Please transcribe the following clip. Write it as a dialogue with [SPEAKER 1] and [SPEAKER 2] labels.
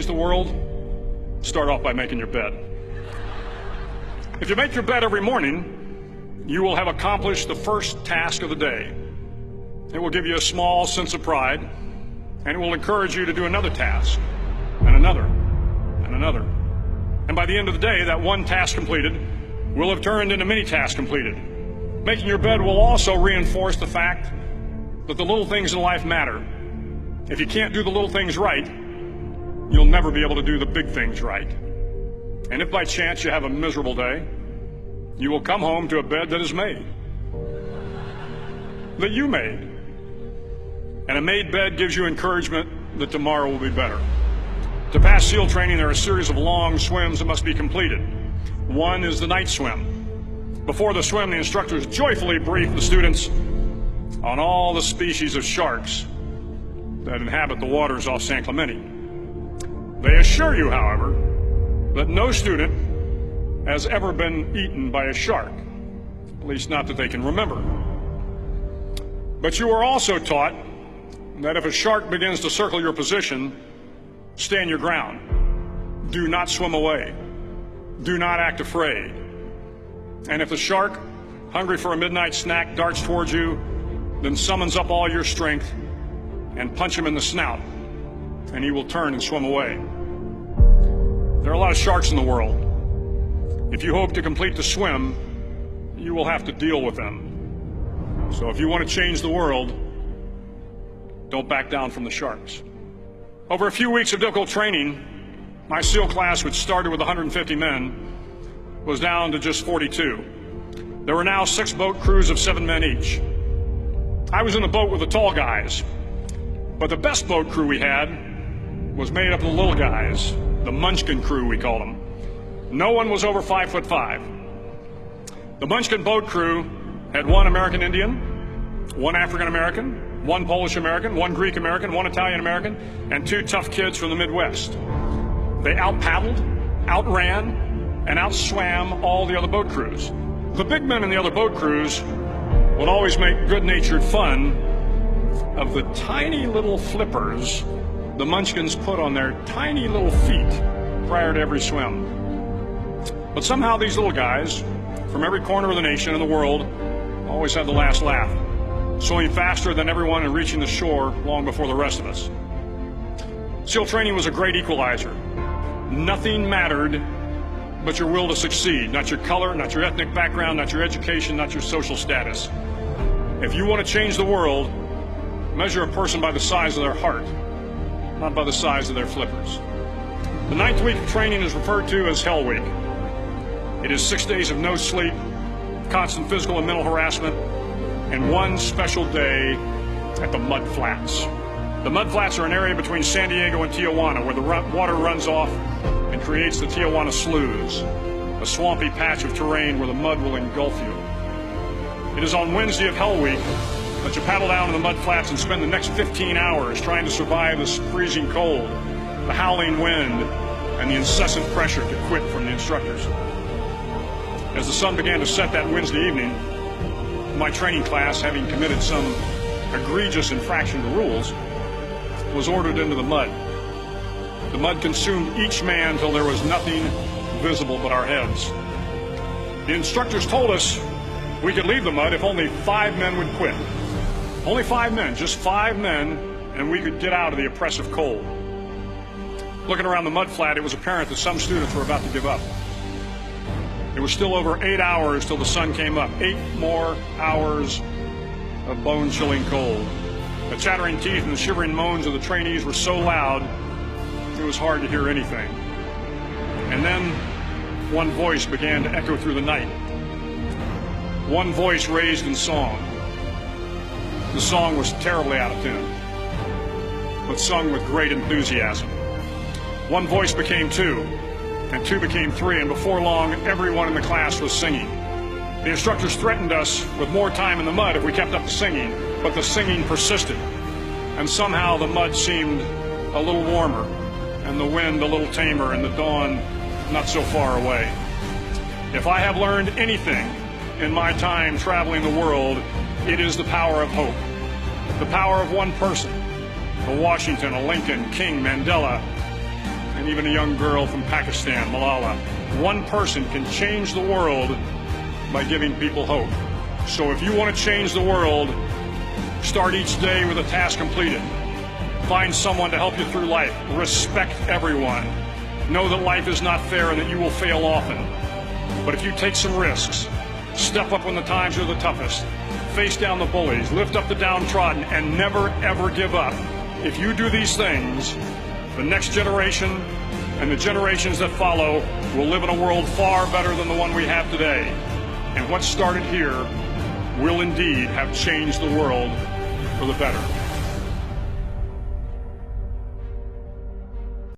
[SPEAKER 1] change the world, start off by making your bed. If you make your bed every morning, you will have accomplished the first task of the day. It will give you a small sense of pride, and it will encourage you to do another task, and another, and another. And by the end of the day, that one task completed will have turned into many tasks completed. Making your bed will also reinforce the fact that the little things in life matter. If you can't do the little things right, you'll never be able to do the big things right. And if by chance you have a miserable day, you will come home to a bed that is made, that you made. And a made bed gives you encouragement that tomorrow will be better. To pass SEAL training, there are a series of long swims that must be completed. One is the night swim. Before the swim, the instructors joyfully brief the students on all the species of sharks that inhabit the waters off San Clemente. They assure you, however, that no student has ever been eaten by a shark, at least not that they can remember. But you are also taught that if a shark begins to circle your position, stand your ground. Do not swim away. Do not act afraid. And if the shark, hungry for a midnight snack, darts towards you, then summons up all your strength and punch him in the snout, and he will turn and swim away. There are a lot of sharks in the world. If you hope to complete the swim, you will have to deal with them. So if you want to change the world, don't back down from the sharks. Over a few weeks of difficult training, my SEAL class, which started with 150 men, was down to just 42. There were now 6 boat crews of 7 men each. I was in the boat with the tall guys, but the best boat crew we had was made up of the little guys, the Munchkin crew, we called them. No one was over 5'5". The Munchkin boat crew had 1 American Indian, 1 African American, 1 Polish American, 1 Greek American, 1 Italian American, and 2 tough kids from the Midwest. They out-paddled, outran, and outswam all the other boat crews. The big men in the other boat crews would always make good-natured fun of the tiny little flippers the Munchkins put on their tiny little feet prior to every swim. But somehow these little guys from every corner of the nation and the world always had the last laugh, swimming faster than everyone and reaching the shore long before the rest of us. SEAL training was a great equalizer. Nothing mattered but your will to succeed, not your color, not your ethnic background, not your education, not your social status. If you want to change the world, measure a person by the size of their heart, not by the size of their flippers. The 9th week of training is referred to as Hell Week. It is 6 days of no sleep, constant physical and mental harassment, and 1 special day at the Mud Flats. The Mud Flats are an area between San Diego and Tijuana where the water runs off and creates the Tijuana Sloughs, a swampy patch of terrain where the mud will engulf you. It is on Wednesday of Hell Week that you paddle down to the Mud Flats and spend the next 15 hours trying to survive the freezing cold, the howling wind, and the incessant pressure to quit from the instructors. As the sun began to set that Wednesday evening, my training class, having committed some egregious infraction to rules, was ordered into the mud. The mud consumed each man till there was nothing visible but our heads. The instructors told us we could leave the mud if only 5 men would quit. Only 5 men, just 5 men, and we could get out of the oppressive cold. Looking around the mud flat, it was apparent that some students were about to give up. It was still over 8 hours till the sun came up. 8 more hours of bone-chilling cold. The chattering teeth and the shivering moans of the trainees were so loud, it was hard to hear anything. And then one voice began to echo through the night. One voice raised in song. The song was terribly out of tune, but sung with great enthusiasm. One voice became 2, and 2 became 3, and before long, everyone in the class was singing. The instructors threatened us with more time in the mud if we kept up the singing, but the singing persisted, and somehow the mud seemed a little warmer, and the wind a little tamer, and the dawn not so far away. If I have learned anything in my time traveling the world, it is the power of hope. The power of one person, a Washington, a Lincoln, King, Mandela, even a young girl from Pakistan, Malala. One person can change the world by giving people hope. So if you want to change the world, start each day with a task completed. Find someone to help you through life. Respect everyone. Know that life is not fair and that you will fail often. But if you take some risks, step up when the times are the toughest, face down the bullies, lift up the downtrodden, and never ever give up. If you do these things, the next generation and the generations that follow will live in a world far better than the one we have today. And what started here will indeed have changed the world for the better.